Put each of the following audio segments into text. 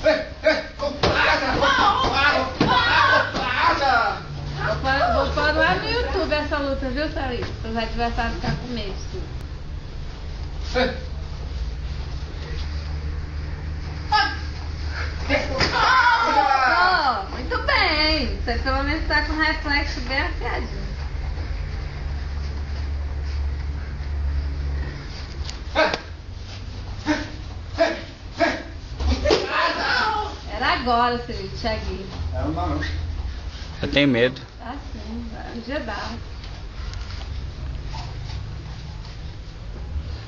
Vou pôr lá no YouTube essa luta, viu, Thalita? Para os adversários ficarem com medo. Oh, muito bem. Você pelo menos está com o reflexo bem afiadinho. Era agora, Felipe, Thiaguinho. Não. Eu tenho medo. Tá sim, um dia dá.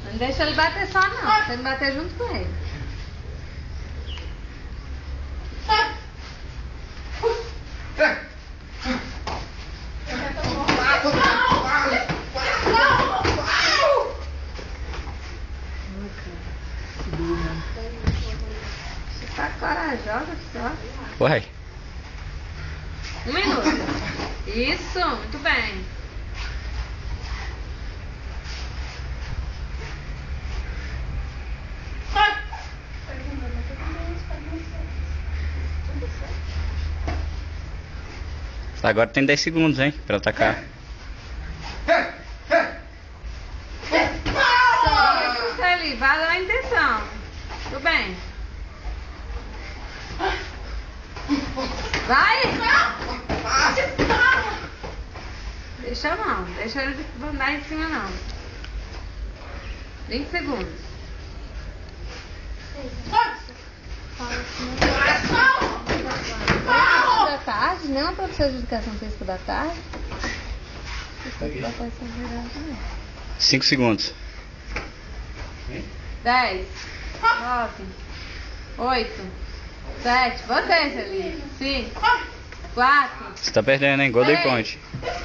Não deixa ele bater só não, você não bater junto com ele. Você tá corajosa só. Uai. 1 minuto. Isso, muito bem. Agora tem 10 segundos, hein? Pra atacar. Isso ali, valeu a intenção. Tudo bem. Vai! Deixa não, deixa ele andar em cima não. 20 segundos. Da tarde, nem uma professora de educação física da tarde. 5 segundos. 10, 9, 8, 7, vocês ali. 5, 4, Você tá perdendo, hein? Golden 3, Point.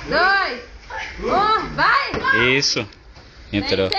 2, 1, vai! Isso. Entrou.